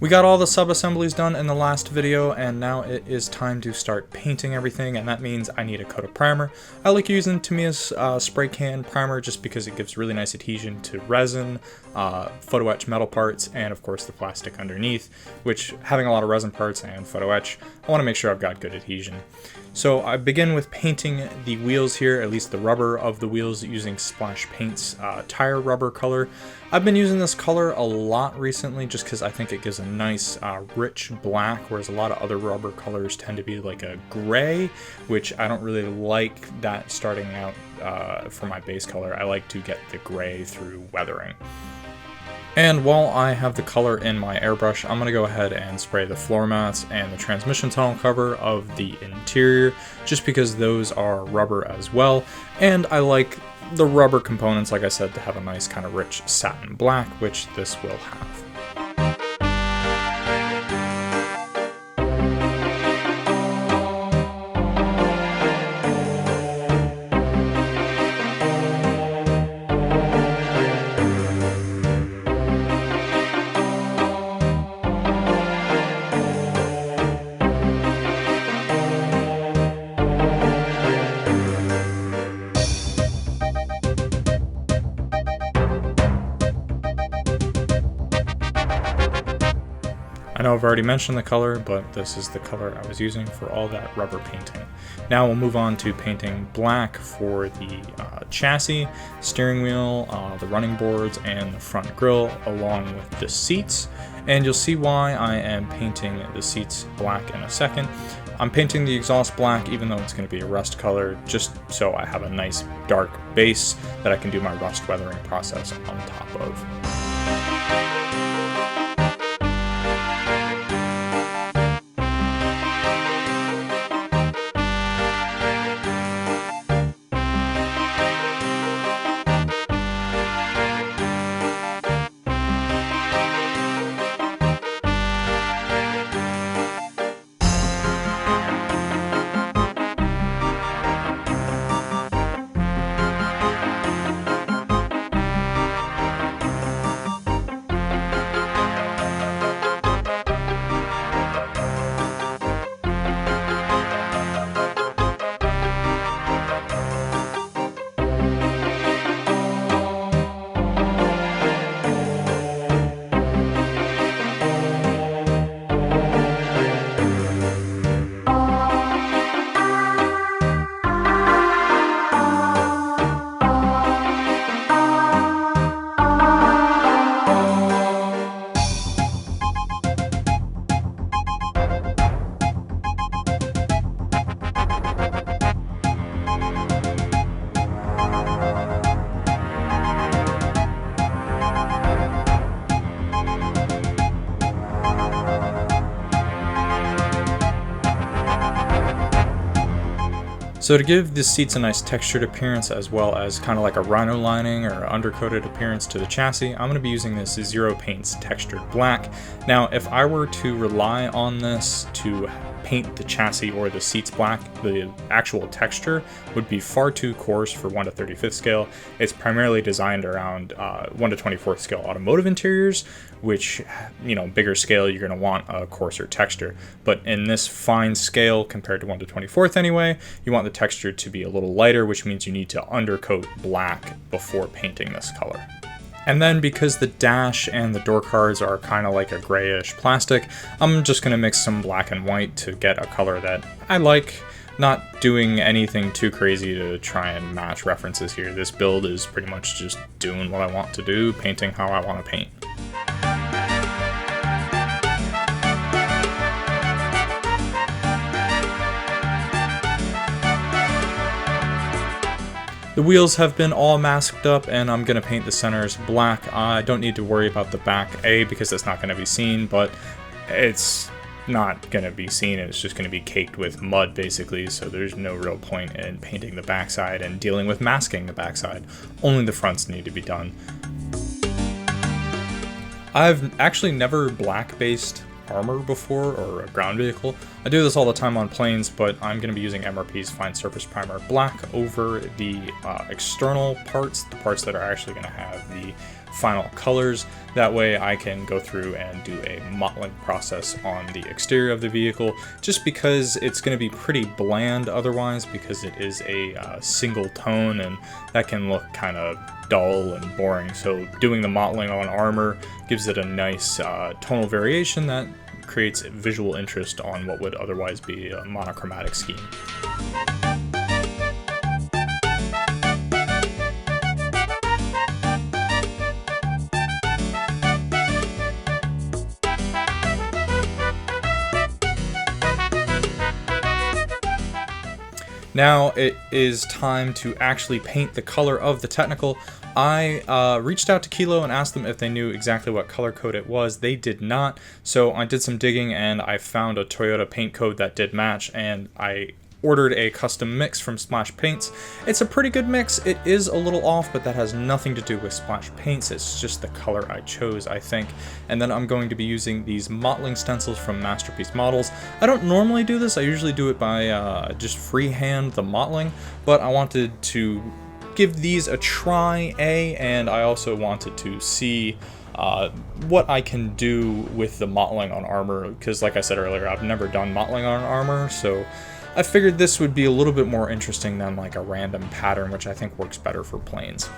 We got all the sub-assemblies done in the last video, and now it is time to start painting everything, and that means I need a coat of primer. I like using Tamiya's spray can primer just because it gives really nice adhesion to resin, photo etch metal parts, and of course the plastic underneath, which, having a lot of resin parts and photo etch, I want to make sure I've got good adhesion. So I begin with painting the wheels here, at least the rubber of the wheels, using Splash Paint's tire rubber color. I've been using this color a lot recently just because I think it gives a nice rich black, whereas a lot of other rubber colors tend to be like a gray, which I don't really like that starting out for my base color. I like to get the gray through weathering. And while I have the color in my airbrush, I'm going to go ahead and spray the floor mats and the transmission tunnel cover of the interior, just because those are rubber as well, and I like the rubber components, like I said, to have a nice kind of rich satin black, which this will have. I know I've already mentioned the color, but this is the color I was using for all that rubber painting. Now we'll move on to painting black for the chassis, steering wheel, the running boards, and the front grille, along with the seats. And you'll see why I am painting the seats black in a second. I'm painting the exhaust black, even though it's going to be a rust color, just so I have a nice dark base that I can do my rust weathering process on top of. So to give the seats a nice textured appearance, as well as kind of like a rhino lining or undercoated appearance to the chassis, I'm going to be using this Zero Paint's textured black. Now, if I were to rely on this to paint the chassis or the seats black, the actual texture would be far too coarse for 1/35 scale. It's primarily designed around 1/24 scale automotive interiors, which, you know, bigger scale, you're going to want a coarser texture. But in this fine scale, compared to 1/24 anyway, you want the texture to be a little lighter, which means you need to undercoat black before painting this color. And then, because the dash and the door cards are kind of like a grayish plastic, I'm just going to mix some black and white to get a color that I like. Not doing anything too crazy to try and match references here. This build is pretty much just doing what I want to do, painting how I want to paint. The wheels have been all masked up, and I'm going to paint the centers black. I don't need to worry about the back, A, because it's not going to be seen, but it's not going to be seen. It's just going to be caked with mud, basically, so there's no real point in painting the backside and dealing with masking the backside. Only the fronts need to be done. I've actually never black-based armor before, or a ground vehicle. I do this all the time on planes, but I'm going to be using MRP's Fine Surface Primer Black over the external parts, the parts that are actually going to have the final colors. That way I can go through and do a mottling process on the exterior of the vehicle, just because it's going to be pretty bland otherwise, because it is a single tone and that can look kind of dull and boring. So doing the mottling on armor gives it a nice tonal variation that creates visual interest on what would otherwise be a monochromatic scheme. Now it is time to actually paint the color of the technical. I reached out to Qilo and asked them if they knew exactly what color code it was. They did not, so I did some digging and I found a Toyota paint code that did match, and I ordered a custom mix from Splash Paints. It's a pretty good mix. It is a little off, but that has nothing to do with Splash Paints. It's just the color I chose, I think. And then I'm going to be using these mottling stencils from Masterpiece Models. I don't normally do this. I usually do it by just freehand the mottling, but I wanted to give these a try, and I also wanted to see what I can do with the mottling on armor, because like I said earlier, I've never done mottling on armor, so I figured this would be a little bit more interesting than like a random pattern, which I think works better for planes.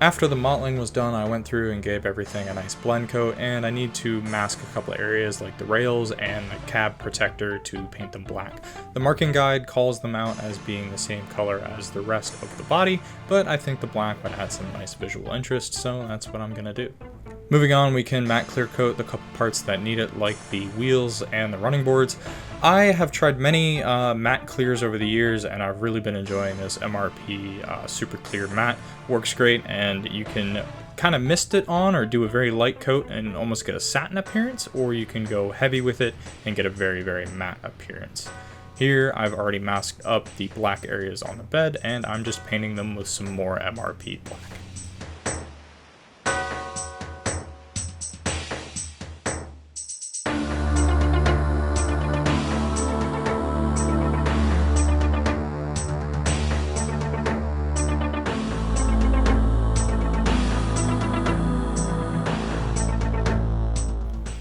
After the mottling was done, I went through and gave everything a nice blend coat, and I need to mask a couple of areas like the rails and the cab protector to paint them black. The marking guide calls them out as being the same color as the rest of the body, but I think the black would add some nice visual interest, so that's what I'm gonna do. Moving on, we can matte clear coat the couple parts that need it, like the wheels and the running boards. I have tried many matte clears over the years, and I've really been enjoying this MRP Super Clear Matte. Works great, and you can kind of mist it on or do a very light coat and almost get a satin appearance, or you can go heavy with it and get a very, very matte appearance. Here, I've already masked up the black areas on the bed, and I'm just painting them with some more MRP black.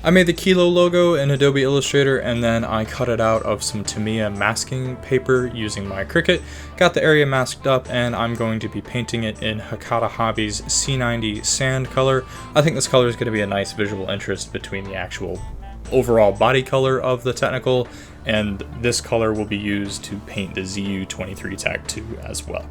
I made the Qilo logo in Adobe Illustrator, and then I cut it out of some Tamiya masking paper using my Cricut. Got the area masked up, and I'm going to be painting it in Hakata Hobby's C90 sand color. I think this color is going to be a nice visual interest between the actual overall body color of the technical, and this color will be used to paint the ZU-23-2 as well.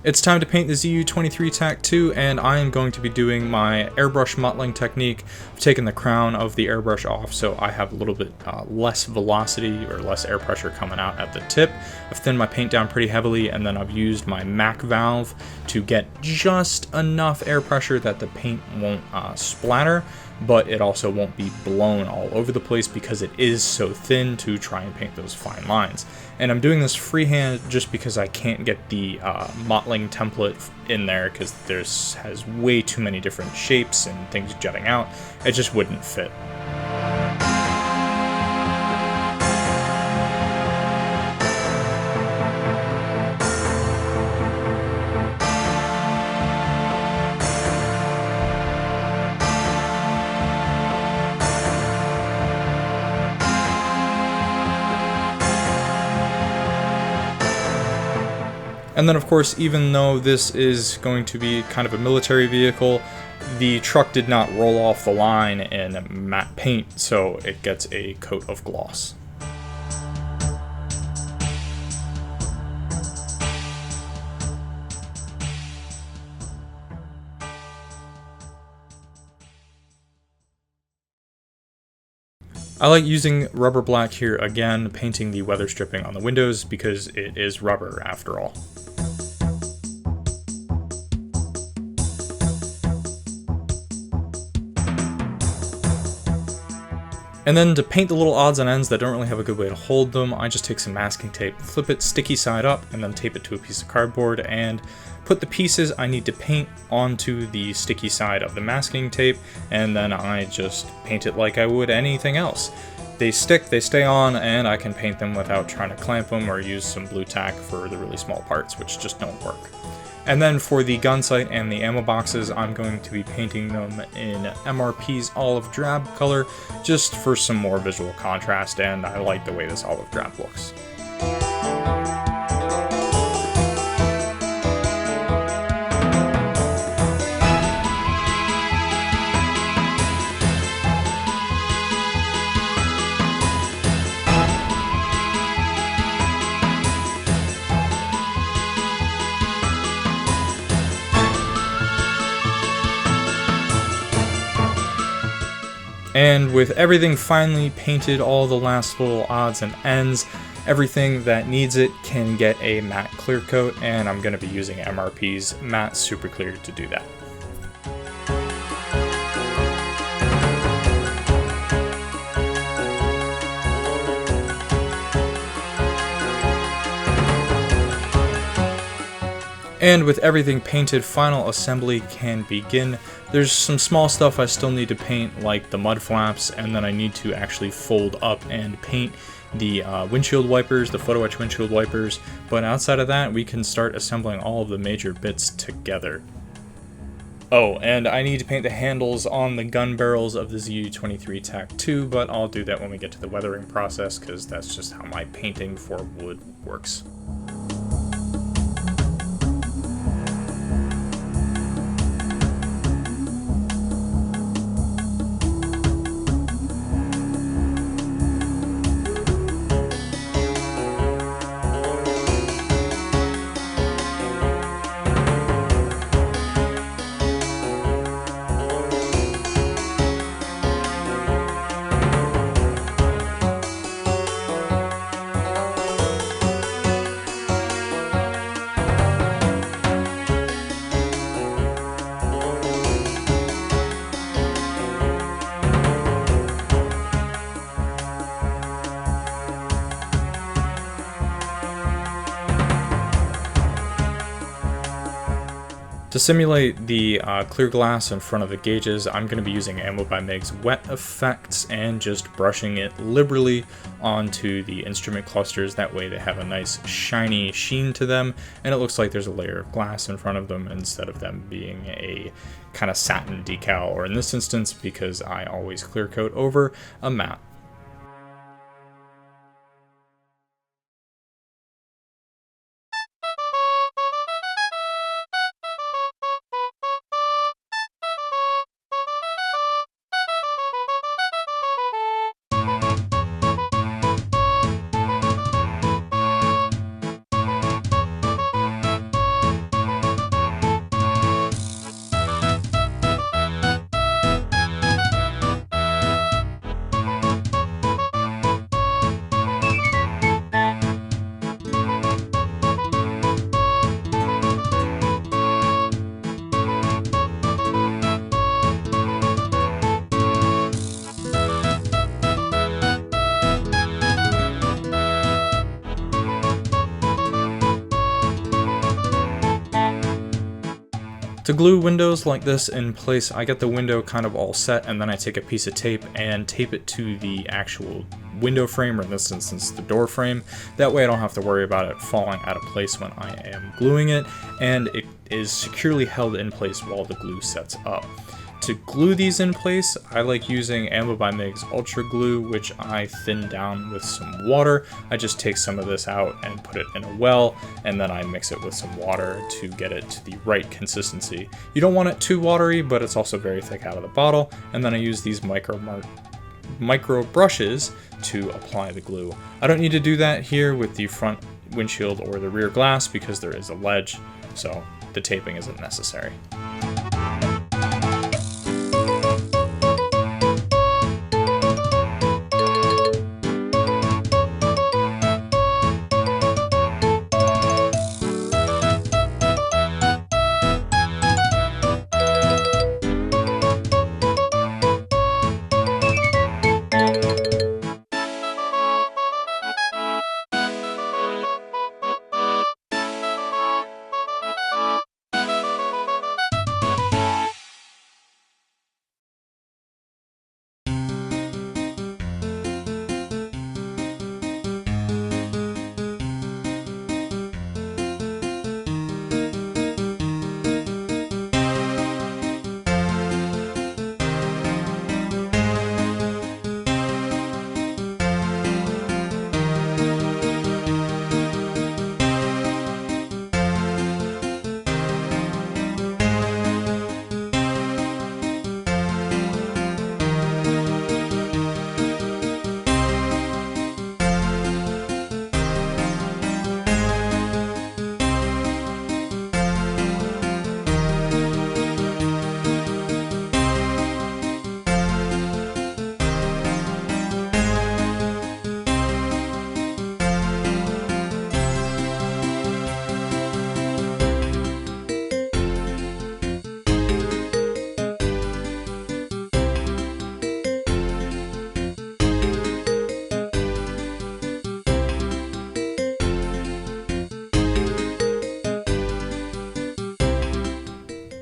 It's time to paint the ZU-23-2, and I am going to be doing my airbrush mottling technique. I've taken the crown of the airbrush off, so I have a little bit less velocity or less air pressure coming out at the tip. I've thinned my paint down pretty heavily, and then I've used my MAC valve to get just enough air pressure that the paint won't splatter, but it also won't be blown all over the place because it is so thin to try and paint those fine lines. And I'm doing this freehand just because I can't get the mottling template in there because has way too many different shapes and things jutting out. It just wouldn't fit. And then of course, even though this is going to be kind of a military vehicle, the truck did not roll off the line in matte paint, so it gets a coat of gloss. I like using rubber black here again, painting the weather stripping on the windows because it is rubber after all. And then to paint the little odds and ends that don't really have a good way to hold them, I just take some masking tape, flip it sticky side up, and then tape it to a piece of cardboard and put the pieces I need to paint onto the sticky side of the masking tape, and then I just paint it like I would anything else. They stick, they stay on, and I can paint them without trying to clamp them or use some blue tack for the really small parts, which just don't work. And then for the gun sight and the ammo boxes, I'm going to be painting them in MRP's olive drab color, just for some more visual contrast, and I like the way this olive drab looks. And with everything finally painted, all the last little odds and ends, everything that needs it can get a matte clear coat, and I'm going to be using MRP's Matte Super Clear to do that. And with everything painted, final assembly can begin. There's some small stuff I still need to paint, like the mud flaps, and then I need to actually fold up and paint the windshield wipers, the photo etch windshield wipers, but outside of that, we can start assembling all of the major bits together. Oh, and I need to paint the handles on the gun barrels of the ZU-23-2, but I'll do that when we get to the weathering process, because that's just how my painting for wood works. To simulate the clear glass in front of the gauges, I'm going to be using Ammo by Meg's wet effects and just brushing it liberally onto the instrument clusters. That way they have a nice shiny sheen to them, and it looks like there's a layer of glass in front of them instead of them being a kind of satin decal, or in this instance, because I always clear coat over, a matte. To glue windows like this in place, I get the window kind of all set, and then I take a piece of tape and tape it to the actual window frame, or in this instance the door frame. That way I don't have to worry about it falling out of place when I am gluing it, and it is securely held in place while the glue sets up. To glue these in place, I like using Ammo by Meg's Ultra Glue, which I thin down with some water. I just take some of this out and put it in a well, and then I mix it with some water to get it to the right consistency. You don't want it too watery, but it's also very thick out of the bottle, and then I use these micro brushes to apply the glue. I don't need to do that here with the front windshield or the rear glass because there is a ledge, so the taping isn't necessary.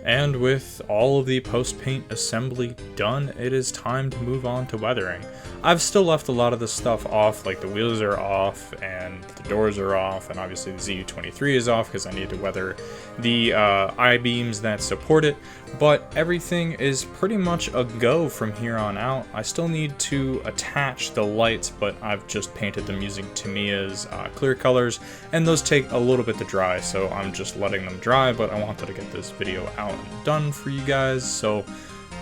And with all of the post-paint assembly done, it is time to move on to weathering. I've still left a lot of the stuff off, like the wheels are off and the doors are off, and obviously the ZU-23 is off because I need to weather the I-beams that support it, but everything is pretty much a go from here on out. I still need to attach the lights, but I've just painted them using Tamiya's clear colors, and those take a little bit to dry, so I'm just letting them dry, but I wanted to get this video out and done for you guys, so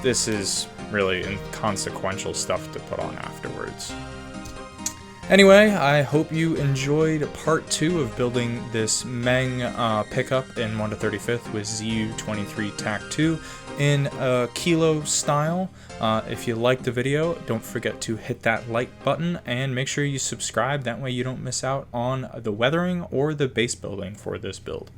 this is really inconsequential stuff to put on afterwards. Anyway, I hope you enjoyed part 2 of building this Meng pickup in 1/35 with ZU-23-2 in a Qilo style. If you liked the video, don't forget to hit that like button and make sure you subscribe, that way you don't miss out on the weathering or the base building for this build.